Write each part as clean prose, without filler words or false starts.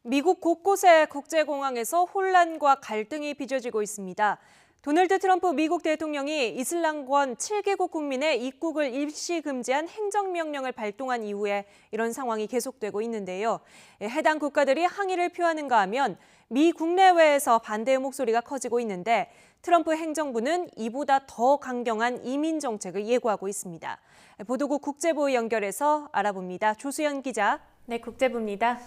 미국 곳곳의 국제공항에서 혼란과 갈등이 빚어지고 있습니다. 도널드 트럼프 미국 대통령이 이슬람권 7개국 국민의 입국을 일시 금지한 행정명령을 발동한 이후에 이런 상황이 계속되고 있는데요. 해당 국가들이 항의를 표하는가 하면 미 국내외에서 반대의 목소리가 커지고 있는데 트럼프 행정부는 이보다 더 강경한 이민 정책을 예고하고 있습니다. 보도국 국제부 연결해서 알아봅니다. 조수연 기자. 네, 국제부입니다.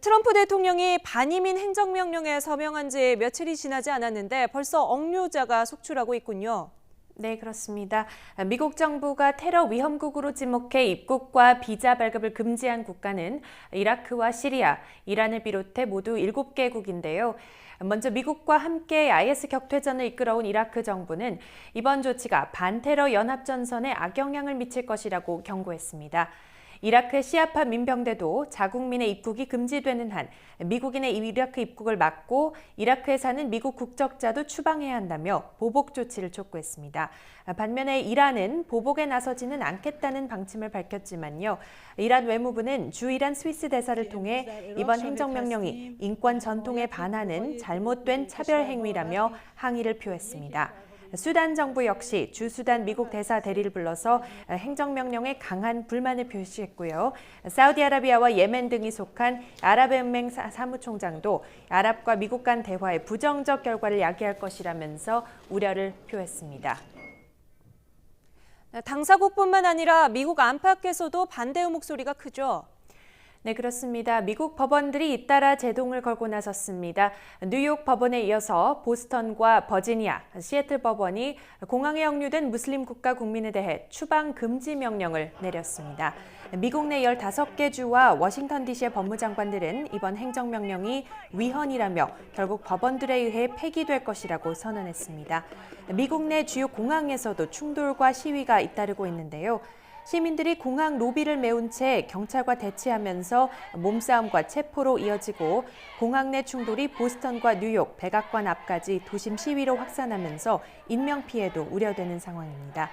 트럼프 대통령이 반이민 행정명령에 서명한 지 며칠이 지나지 않았는데 벌써 억류자가 속출하고 있군요. 네, 그렇습니다. 미국 정부가 테러 위험국으로 지목해 입국과 비자 발급을 금지한 국가는 이라크와 시리아, 이란을 비롯해 모두 7개국인데요. 먼저 미국과 함께 IS 격퇴전을 이끌어온 이라크 정부는 이번 조치가 반테러 연합전선에 악영향을 미칠 것이라고 경고했습니다. 이라크 시아파 민병대도 자국민의 입국이 금지되는 한 미국인의 이라크 입국을 막고 이라크에 사는 미국 국적자도 추방해야 한다며 보복 조치를 촉구했습니다. 반면에 이란은 보복에 나서지는 않겠다는 방침을 밝혔지만요. 이란 외무부는 주 이란 스위스 대사를 통해 이번 행정명령이 인권 전통에 반하는 잘못된 차별 행위라며 항의를 표했습니다. 수단 정부 역시 주수단 미국 대사 대리를 불러서 행정명령에 강한 불만을 표시했고요. 사우디아라비아와 예멘 등이 속한 아랍연맹 사무총장도 아랍과 미국 간 대화의 부정적 결과를 야기할 것이라면서 우려를 표했습니다. 당사국뿐만 아니라 미국 안팎에서도 반대의 목소리가 크죠. 네, 그렇습니다. 미국 법원들이 잇따라 제동을 걸고 나섰습니다. 뉴욕 법원에 이어서 보스턴과 버지니아, 시애틀 법원이 공항에 억류된 무슬림 국가 국민에 대해 추방 금지 명령을 내렸습니다. 미국 내 15개 주와 워싱턴 DC의 법무장관들은 이번 행정명령이 위헌이라며 결국 법원들에 의해 폐기될 것이라고 선언했습니다. 미국 내 주요 공항에서도 충돌과 시위가 잇따르고 있는데요. 시민들이 공항 로비를 메운 채 경찰과 대치하면서 몸싸움과 체포로 이어지고 공항 내 충돌이 보스턴과 뉴욕, 백악관 앞까지 도심 시위로 확산하면서 인명피해도 우려되는 상황입니다.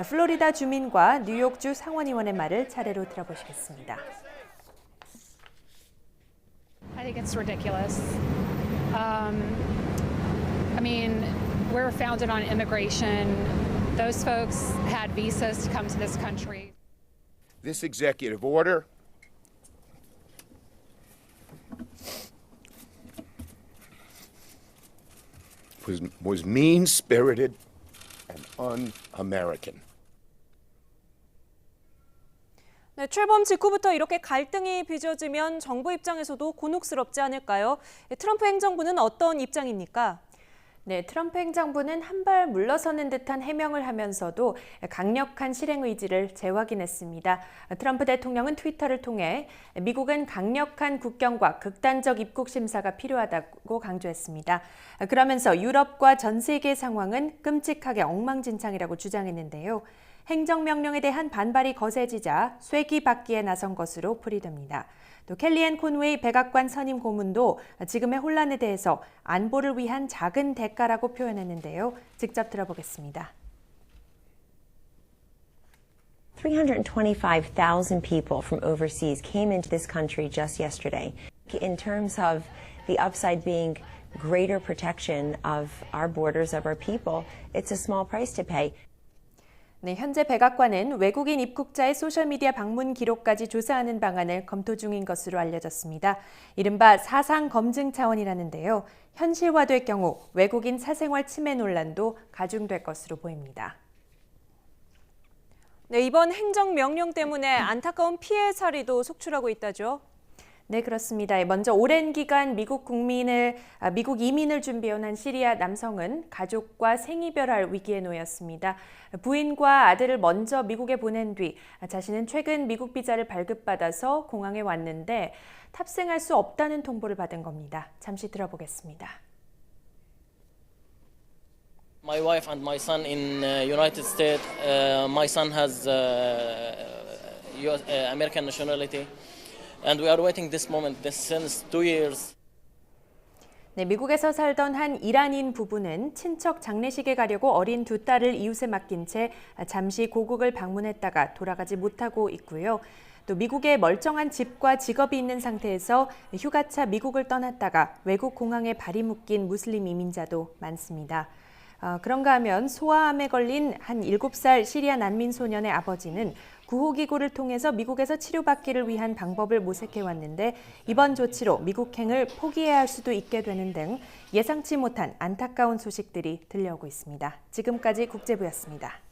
플로리다 주민과 뉴욕주 상원의원의 말을 차례로 들어보시겠습니다. I think it's ridiculous. I mean, we're founded on immigration. Those folks had visas to come to this country. This executive order was mean-spirited and un-American. 네, 출범 직후부터 이렇게 갈등이 빚어지면 정부 입장에서도 곤혹스럽지 않을까요? 트럼프 행정부는 어떤 입장입니까? 네, 트럼프 행정부는 한 발 물러서는 듯한 해명을 하면서도 강력한 실행 의지를 재확인했습니다. 트럼프 대통령은 트위터를 통해 미국은 강력한 국경과 극단적 입국 심사가 필요하다고 강조했습니다. 그러면서 유럽과 전 세계 상황은 끔찍하게 엉망진창이라고 주장했는데요. 행정명령에 대한 반발이 거세지자 쐐기받기에 나선 것으로 풀이됩니다. 또 켈리앤 콘웨이 백악관 선임 고문도 지금의 혼란에 대해서 안보를 위한 작은 대가라고 표현했는데요. 직접 들어보겠습니다. 325,000 people from overseas came into this country just yesterday. In terms of the upside being greater protection of our borders, of our people, it's a small price to pay. 네, 현재 백악관은 외국인 입국자의 소셜미디어 방문 기록까지 조사하는 방안을 검토 중인 것으로 알려졌습니다. 이른바 사상 검증 차원이라는데요. 현실화될 경우 외국인 사생활 침해 논란도 가중될 것으로 보입니다. 네, 이번 행정명령 때문에 안타까운 피해 사례도 속출하고 있다죠. 네, 그렇습니다. 먼저 오랜 기간 미국 이민을 준비해온 한 시리아 남성은 가족과 생이별할 위기에 놓였습니다. 부인과 아들을 먼저 미국에 보낸 뒤 자신은 최근 미국 비자를 발급받아서 공항에 왔는데 탑승할 수 없다는 통보를 받은 겁니다. 잠시 들어보겠습니다. My wife and my son in United States. My son has US, American nationality. And we are waiting this moment since 2 years. 네, 미국에서 살던 한 이란인 부부는 친척 장례식에 가려고 어린 두 딸을 이웃에 맡긴 채 잠시 고국을 방문했다가 돌아가지 못하고 있고요. 또 미국에 멀쩡한 집과 직업이 있는 상태에서 휴가차 미국을 떠났다가 외국 공항에 발이 묶인 무슬림 이민자도 많습니다. 그런가 하면 소아암에 걸린 한 7살 시리아 난민 소년의 아버지는 구호기구를 통해서 미국에서 치료받기를 위한 방법을 모색해왔는데 이번 조치로 미국행을 포기해야 할 수도 있게 되는 등 예상치 못한 안타까운 소식들이 들려오고 있습니다. 지금까지 국제부였습니다.